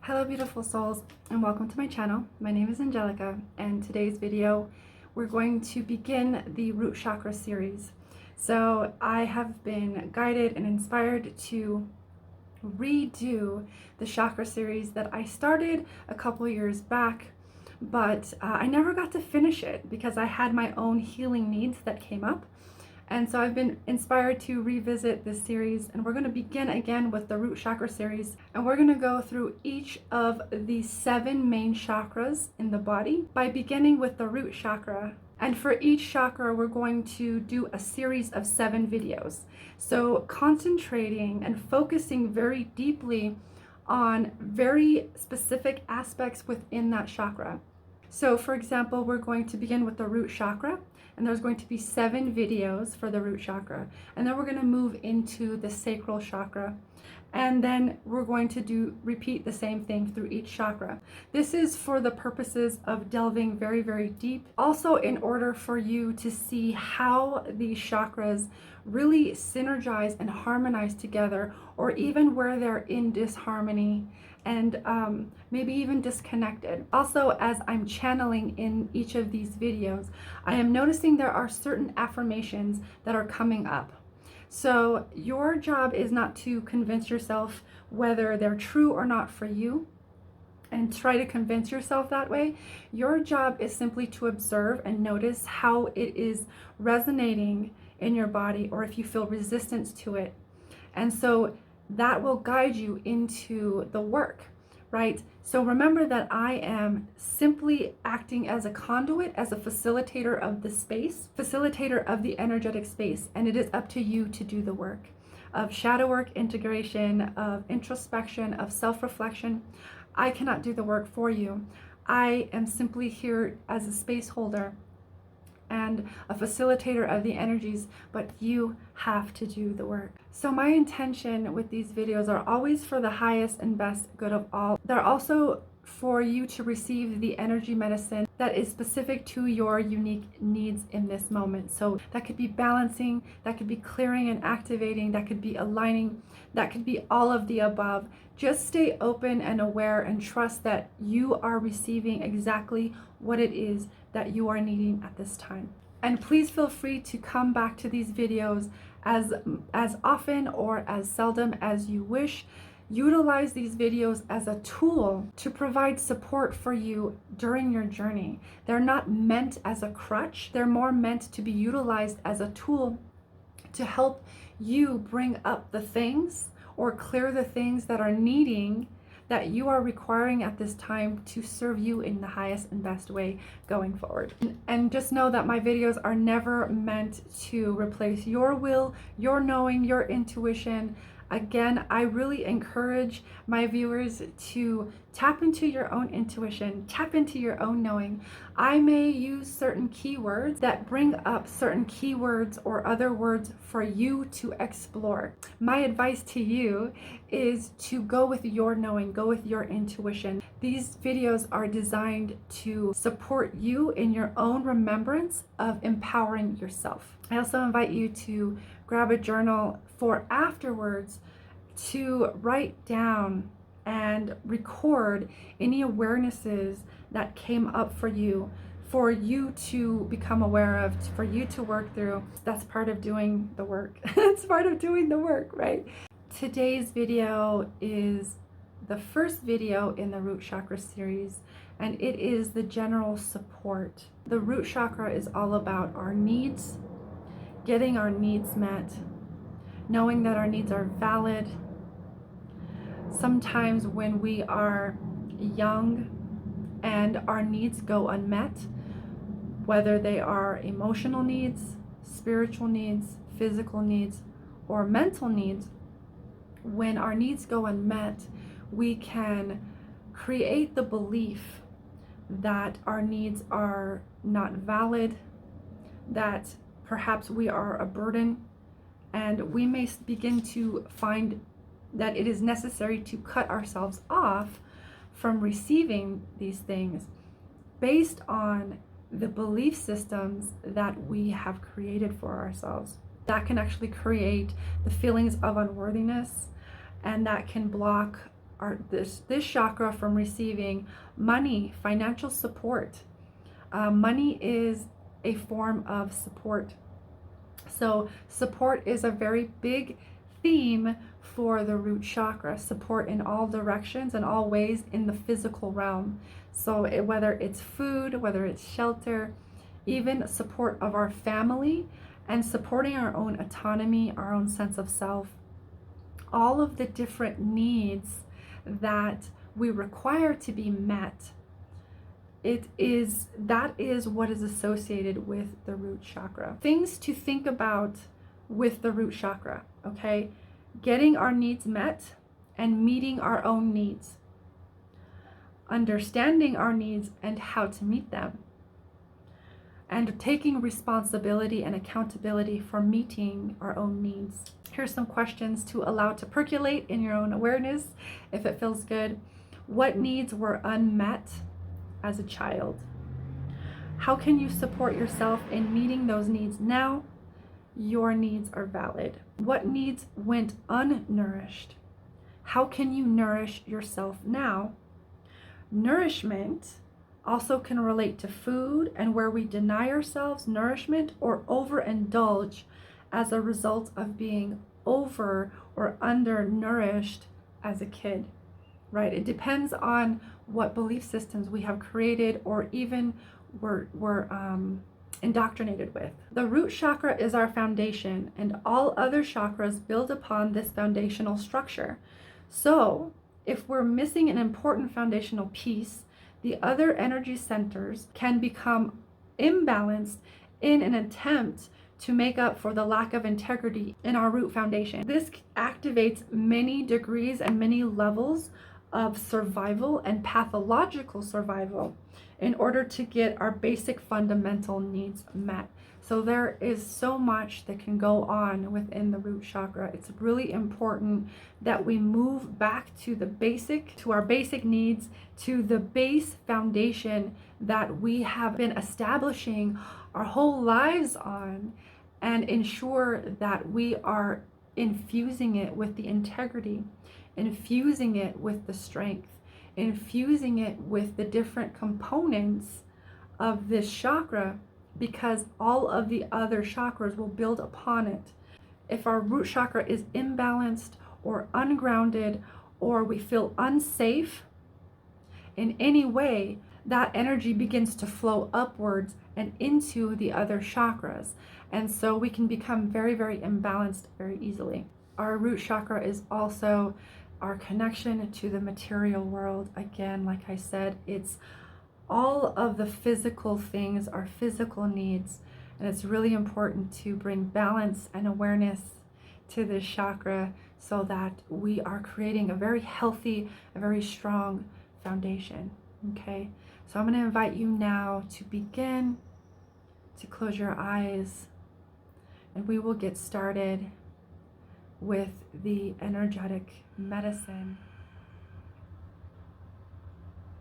Hello beautiful souls, and welcome to my channel. My name is Angelica, and today's video we're going to begin the Root Chakra series. So I have been guided and inspired to redo the chakra series that I started a couple years back, but I never got to finish it because I had my own healing needs that came up. And so I've been inspired to revisit this series, and we're going to begin again with the Root Chakra series, and we're going to go through each of the 7 main chakras in the body by beginning with the Root Chakra. And for each chakra, we're going to do a series of 7 videos. So concentrating and focusing very deeply on very specific aspects within that chakra. So for example, we're going to begin with the Root Chakra, and there's going to be 7 videos for the Root Chakra. And then we're going to move into the Sacral Chakra. And then we're going to repeat the same thing through each chakra. This is for the purposes of delving very, very deep. Also, in order for you to see how these chakras really synergize and harmonize together, or even where they're in disharmony and maybe even disconnected. Also, as I'm channeling in each of these videos, I am noticing there are certain affirmations that are coming up. So your job is not to convince yourself whether they're true or not for you and try to convince yourself that way. Your job is simply to observe and notice how it is resonating in your body, or if you feel resistance to it. And so that will guide you into the work, right? So remember that I am simply acting as a conduit, as a facilitator of the space, facilitator of the energetic space, and it is up to you to do the work of shadow work, integration, of introspection, of self-reflection. I cannot do the work for you. I am simply here as a space holder and a facilitator of the energies, but you have to do the work. So my intention with these videos are always for the highest and best good of all. They're also for you to receive the energy medicine that is specific to your unique needs in this moment. So that could be balancing, that could be clearing and activating, that could be aligning, that could be all of the above. Just stay open and aware and trust that you are receiving exactly what it is that you are needing at this time. And please feel free to come back to these videos as often or as seldom as you wish. Utilize these videos as a tool to provide support for you during your journey. They're not meant as a crutch. They're more meant to be utilized as a tool to help you bring up the things or clear the things that are needing, that you are requiring at this time to serve you in the highest and best way going forward. And just know that my videos are never meant to replace your will, your knowing, your intuition. Again, I really encourage my viewers to tap into your own intuition, tap into your own knowing. I may use certain keywords that bring up certain keywords or other words for you to explore. My advice to you is to go with your knowing, go with your intuition. These videos are designed to support you in your own remembrance of empowering yourself. I also invite you to grab a journal for afterwards to write down and record any awarenesses that came up for you to become aware of, for you to work through. That's part of doing the work. It's part of doing the work, right? Today's video is the first video in the Root Chakra series, and it is the general support. The Root Chakra is all about our needs, getting our needs met, knowing that our needs are valid. Sometimes when we are young and our needs go unmet, whether they are emotional needs, spiritual needs, physical needs, or mental needs, when our needs go unmet, we can create the belief that our needs are not valid, that perhaps we are a burden, and we may begin to find that it is necessary to cut ourselves off from receiving these things based on the belief systems that we have created for ourselves. That can actually create the feelings of unworthiness, and that can block this chakra from receiving money, financial support. Money is a form of support. So support is a very big theme for the root chakra. Support in all directions and all ways in the physical realm. So whether it's food, whether it's shelter, even support of our family, and supporting our own autonomy, our own sense of self, all of the different needs that we require to be met. That is what is associated with the root chakra. Things to think about with the root chakra, okay? Getting our needs met and meeting our own needs. Understanding our needs and how to meet them. And taking responsibility and accountability for meeting our own needs. Here's some questions to allow to percolate in your own awareness if it feels good. What needs were unmet as a child? How can you support yourself in meeting those needs now? Your needs are valid. What needs went unnourished? How can you nourish yourself now? Nourishment also can relate to food and where we deny ourselves nourishment or overindulge as a result of being over or undernourished as a kid, right? It depends on what belief systems we have created or even were indoctrinated with. The root chakra is our foundation, and all other chakras build upon this foundational structure. So if we're missing an important foundational piece, the other energy centers can become imbalanced in an attempt to make up for the lack of integrity in our root foundation. This activates many degrees and many levels of survival and pathological survival in order to get our basic fundamental needs met. So there is so much that can go on within the root chakra. It's really important that we move back to our basic needs, to the base foundation that we have been establishing our whole lives on, and ensure that we are infusing it with the integrity, infusing it with the strength, infusing it with the different components of this chakra, because all of the other chakras will build upon it. If our root chakra is imbalanced or ungrounded, or we feel unsafe in any way, that energy begins to flow upwards and into the other chakras. And so we can become very, very imbalanced very easily. Our root chakra is also our connection to the material world. Again, like I said, it's all of the physical things, our physical needs. And it's really important to bring balance and awareness to this chakra so that we are creating a very healthy, a very strong foundation. Okay, so I'm going to invite you now to begin to close your eyes, and we will get started with the energetic medicine.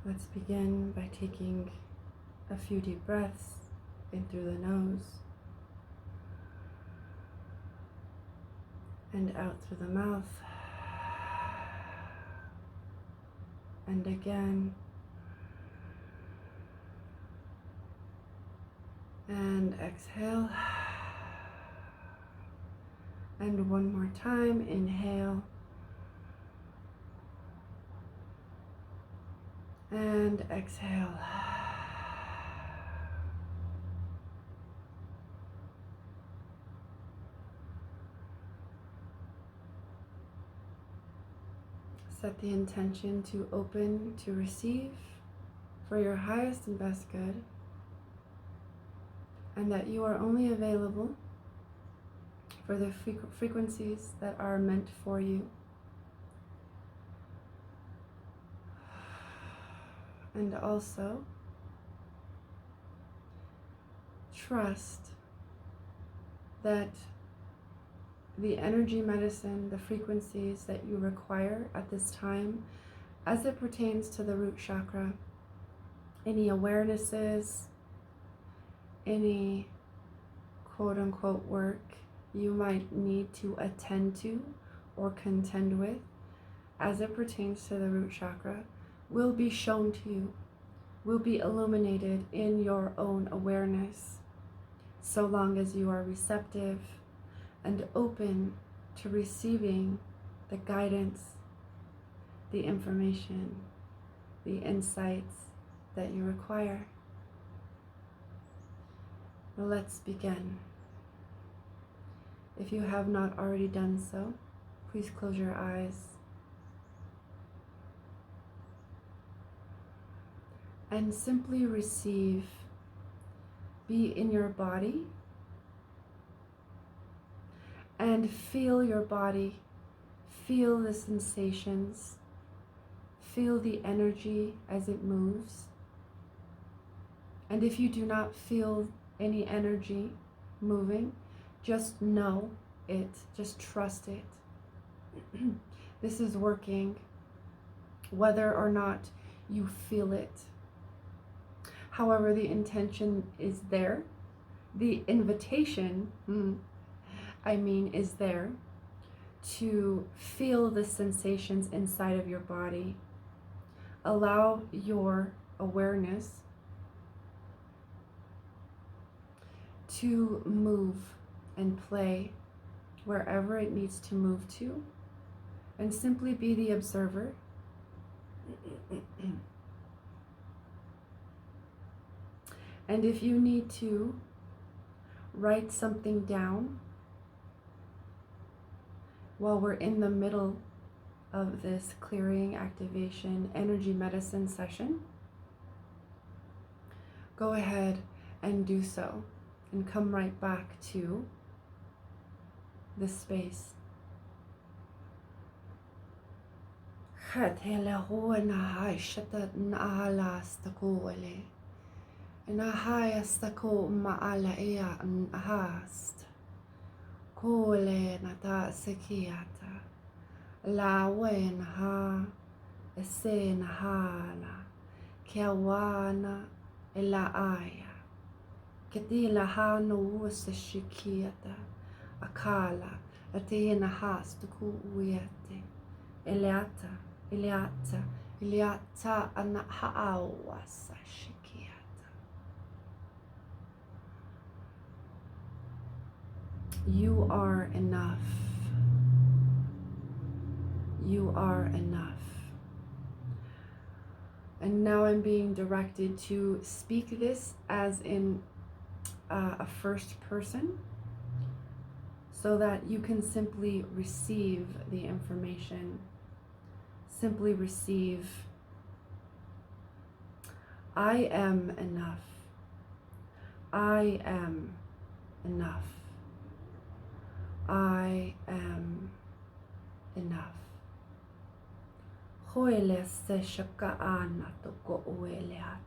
Let's begin by taking a few deep breaths in through the nose and out through the mouth, and again, and exhale, and one more time, inhale, and exhale. Set the intention to open to receive for your highest and best good, and that you are only available for the frequencies that are meant for you. And also trust that the energy medicine, the frequencies that you require at this time, as it pertains to the root chakra, any awarenesses, any quote-unquote work you might need to attend to or contend with as it pertains to the root chakra will be shown to you, will be illuminated in your own awareness, so long as you are receptive and open to receiving the guidance, the information, the insights that you require. Let's begin. If you have not already done so, please close your eyes and simply receive. Be in your body and feel your body. Feel the sensations. Feel the energy as it moves. And if you do not feel any energy moving, just know it, just trust it. This is working, whether or not you feel it. However, the intention is there. The invitation, is there to feel the sensations inside of your body. Allow your awareness to move and play wherever it needs to move to, and simply be the observer. And if you need to write something down while we're in the middle of this clearing, activation, energy medicine session, go ahead and do so, and come right back to this space. Nahayastako maala ea ahast. Kole nata sekiata. La wen ha esen hala. Kiawana ela aya. Ketila ha no wuse shikiata. Akala atena hast ku uyate. Iliata ana haawasa shikiata. You are enough. You are enough. And now I'm being directed to speak this as in a first person, so that you can simply receive the information. Simply receive. I am enough. I am enough. I am enough. Hoele se shaka ana toko ueleata.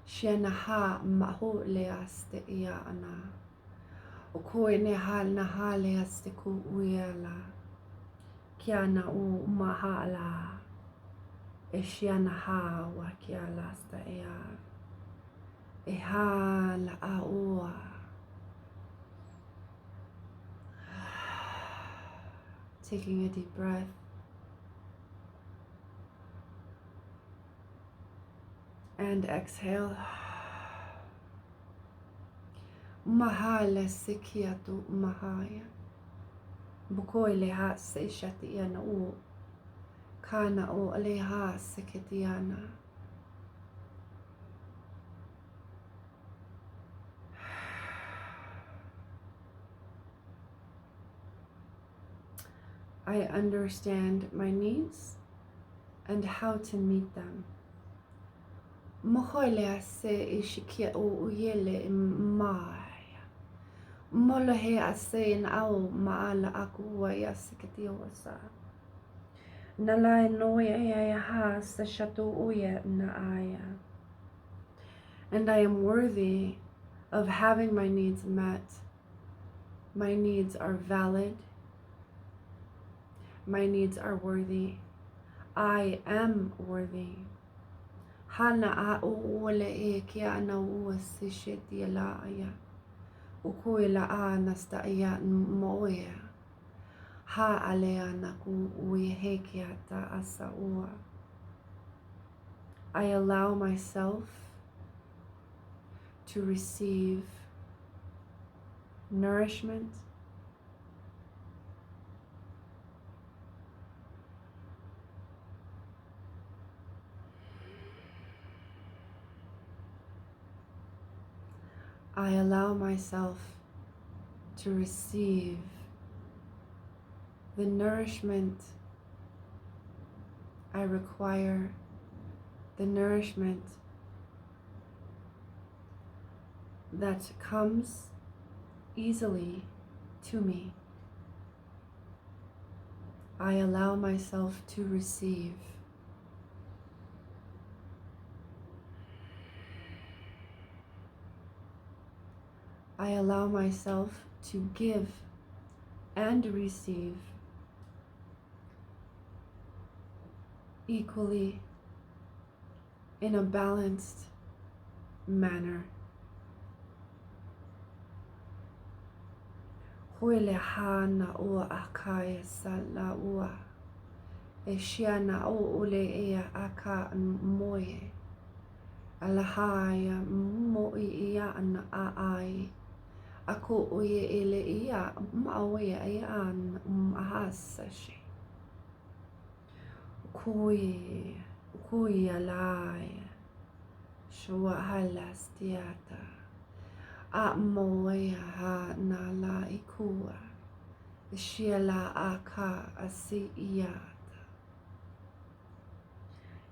Shenaha maho leaste ia ana. Okoe nehal naha leaste ku uela. Kiana u mahala. Eshianaha wa kialasta ea. Eha la aua. Taking a deep breath. And exhale. Mahala sikiatu mahaya. Bukoi leha se shatiana u. Kana o aleha seketiana. I understand my needs and how to meet them. Mohoile se ishikia o uyele maya. Molohe ase in au maala akuwa yasiketi wasa. Nalai noya ya ha se shato uya na aya. And I am worthy of having my needs met. My needs are valid. My needs are worthy. I am worthy. Hana a ole e kia na ua se sheti la aya. Ukui la a nasta aya moya. Ha aleana ku uihekiata asaua. I allow myself to receive nourishment, I allow myself to receive the nourishment I require, the nourishment that comes easily to me. I allow myself to receive. I allow myself to give and receive equally in a balanced manner. Huele hana ua akaya sala ua. E shiana o ule ea aka moye. Alahaya moi ia an aai. Ako oye ele ia maoye ia an ahasashi. Kui alaya. Shua halastiata. A moya ha nala ikua. Shiala aka asiyata.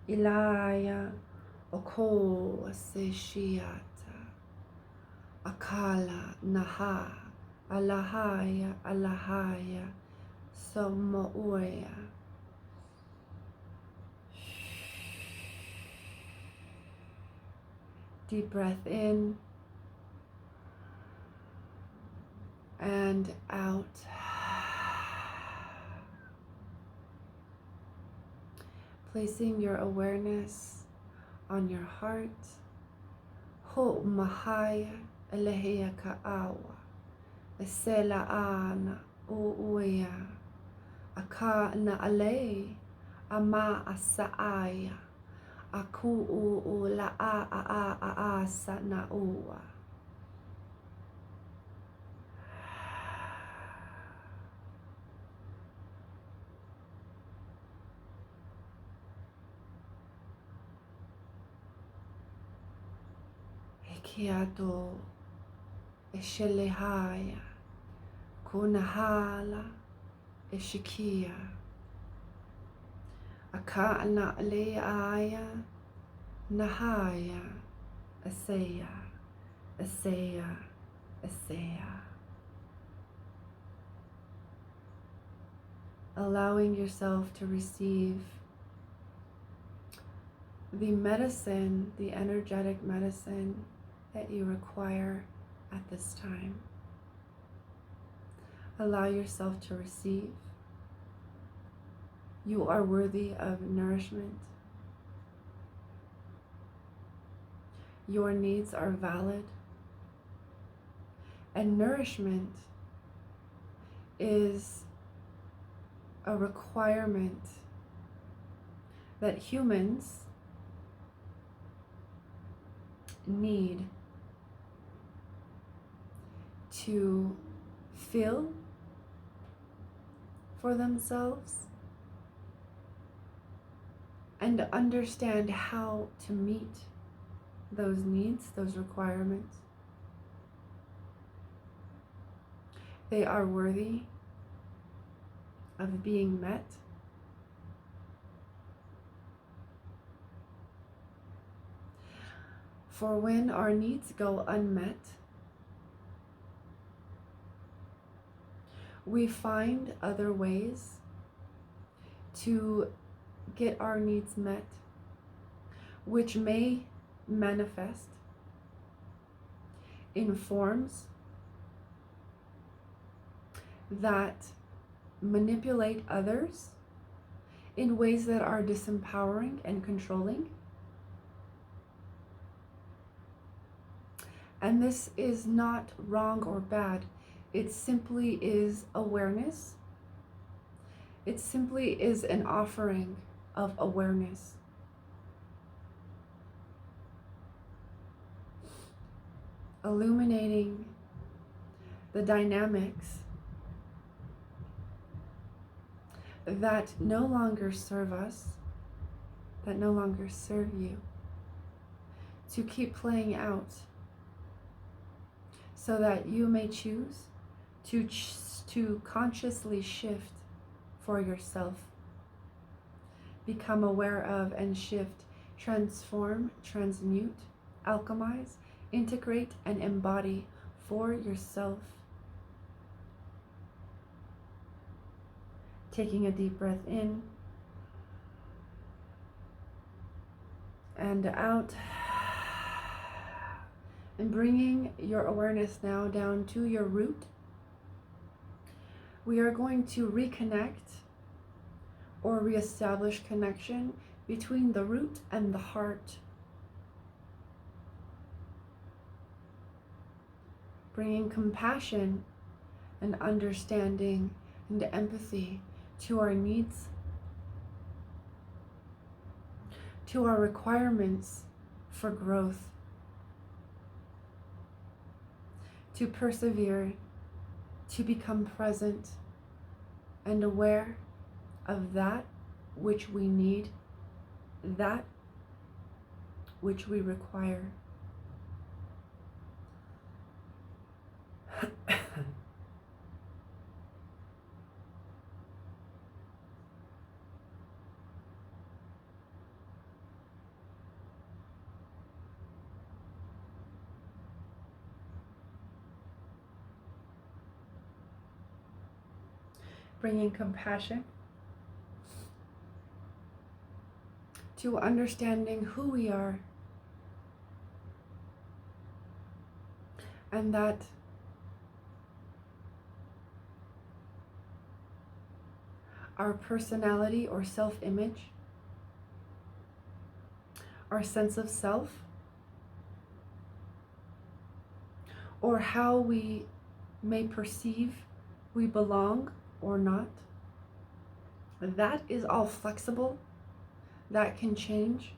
Ilaya oko asishiata. Akala naha. Alahaya alahaya. Somoya. Deep breath in and out. Placing your awareness on your heart. Ho mahaya elehia ka'awa. Esela ana uya. Aka na alei ama asaaya. Aku u la a sa na uwa. Hekiato eshelehaya. Kunahala eshikia. Aka na leaya nahaya aseya aseya aseya. Allowing yourself to receive the medicine, the energetic medicine that you require at this time. Allow yourself to receive. You are worthy of nourishment. Your needs are valid. And nourishment is a requirement that humans need to feel for themselves and understand how to meet those needs, those requirements. They are worthy of being met. For when our needs go unmet, we find other ways to get our needs met, which may manifest in forms that manipulate others in ways that are disempowering and controlling. And this is not wrong or bad. It simply is awareness It simply is an offering of awareness. Illuminating the dynamics that no longer serve us, that no longer serve you, to keep playing out so that you may choose to consciously shift for yourself. Become aware of and shift, transform, transmute, alchemize, integrate, and embody for yourself. Taking a deep breath in and out, and bringing your awareness now down to your root. We are going to reconnect or reestablish connection between the root and the heart. Bringing compassion and understanding and empathy to our needs, to our requirements for growth, to persevere, to become present and aware of that which we need, that which we require. Bringing compassion to understanding who we are, and that our personality or self-image, our sense of self, or how we may perceive we belong or not, that is all flexible, that can change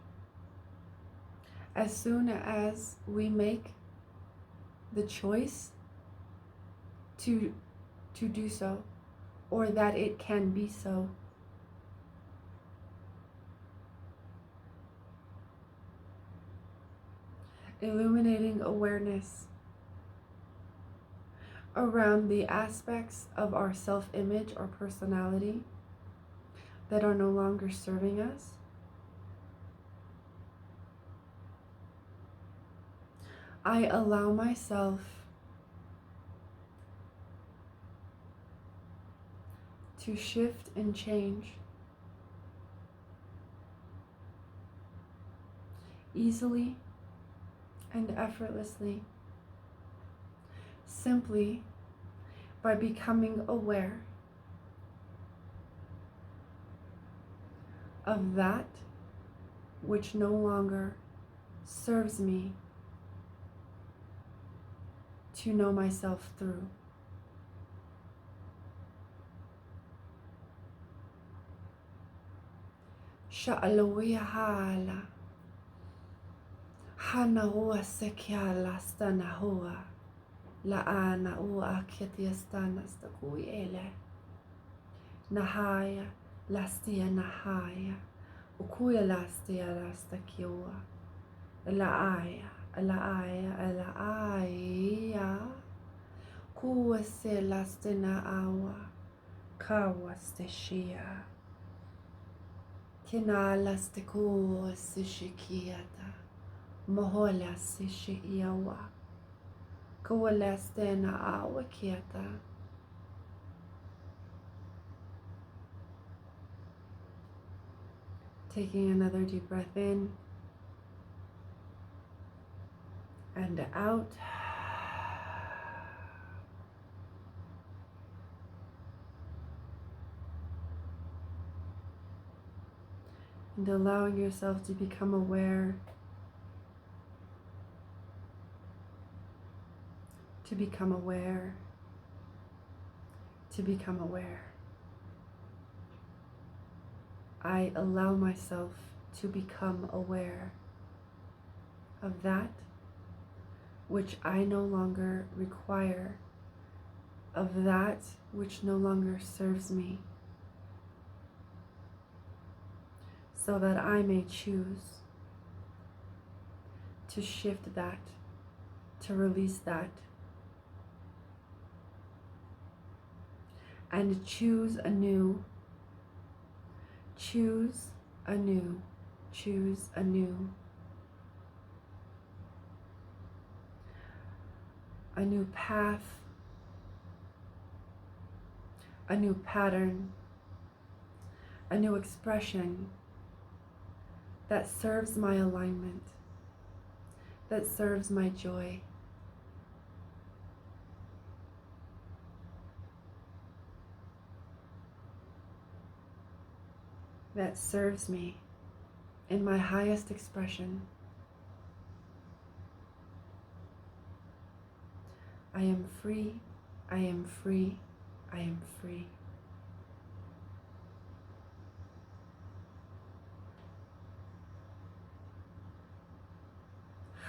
as soon as we make the choice to do so, or that it can be so. Illuminating awareness around the aspects of our self-image or personality that are no longer serving us. I allow myself to shift and change easily and effortlessly, simply by becoming aware of that which no longer serves me to know myself through. Sha'aloya hala, hana hoa sekiala stana hoa, la'ana ua ketiastana stakui ele, nahaya lastia nahaya, ukuya lastia lastakiwa, la'aya, la'aya, kuwa se lastina awa, kawa steshia. Kinala steko sishikiata, mohola sishiawa, kawala stena awa kiata. Taking another deep breath in and out. And allowing yourself to become aware, to become aware, to become aware. I allow myself to become aware of that which I no longer require, of that which no longer serves me, so that I may choose to shift that, to release that, and choose anew, choose anew, choose anew. A new path, a new pattern, a new expression that serves my alignment, that serves my joy, that serves me in my highest expression. I am free, I am free, I am free.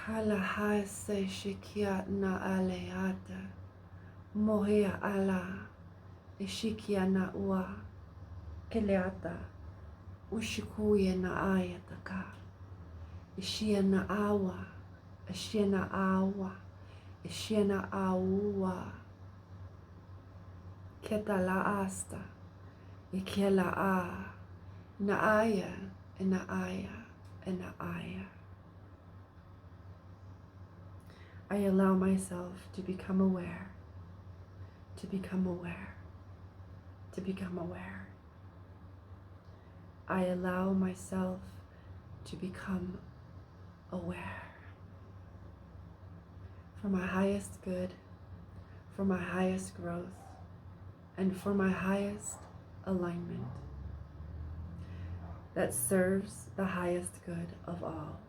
Halahase shikia na aleata, mohea ala, ishikia na ua, keleata, ushikuye na ayataka, ishia na awa, ishia na awa. Ishena aua ketala asta ikela a naaya naaya. I allow myself to become aware, to become aware, to become aware. I allow myself to become aware. For my highest good, for my highest growth, and for my highest alignment that serves the highest good of all.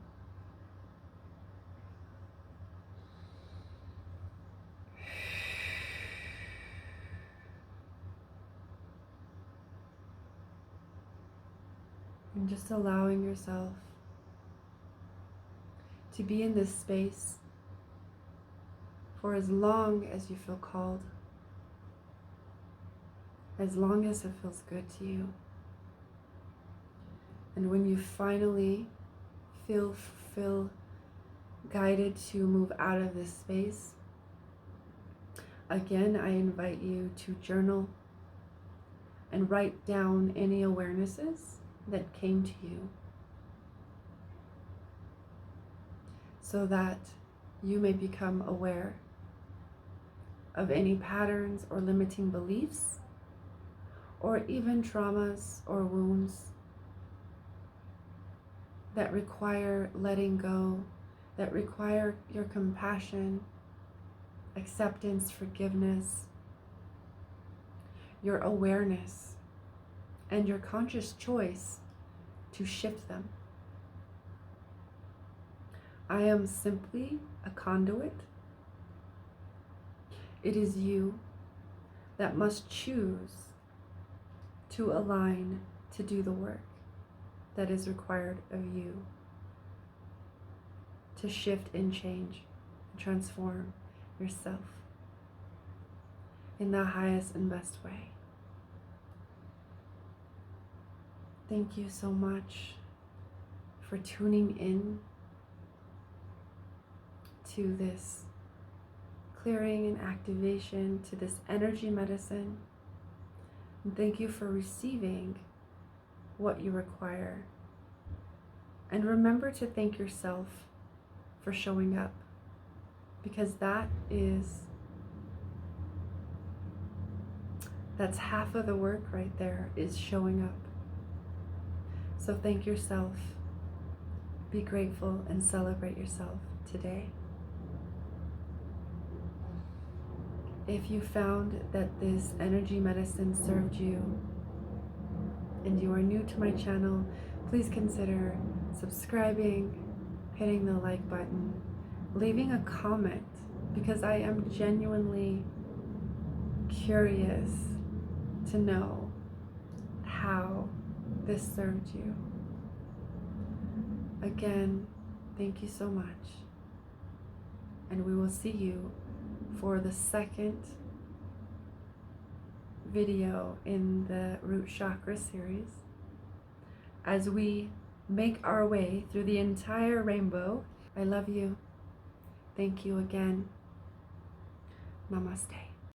And just allowing yourself to be in this space for as long as you feel called, as long as it feels good to you. And when you finally feel guided to move out of this space, again, I invite you to journal and write down any awarenesses that came to you, so that you may become aware of any patterns or limiting beliefs, or even traumas or wounds that require letting go, that require your compassion, acceptance, forgiveness, your awareness, and your conscious choice to shift them. I am simply a conduit. It is you that must choose to align to do the work that is required of you to shift and change and transform yourself in the highest and best way. Thank you so much for tuning in to this clearing and activation, to this energy medicine. And thank you for receiving what you require. And remember to thank yourself for showing up, because that's half of the work right there, is showing up. So thank yourself, be grateful, and celebrate yourself today. If you found that this energy medicine served you and you are new to my channel, please consider subscribing, hitting the like button, leaving a comment, because I am genuinely curious to know how this served you. Again, thank you so much. And we will see you for the second video in the Root Chakra series as we make our way through the entire rainbow. I love you. Thank you again. Namaste.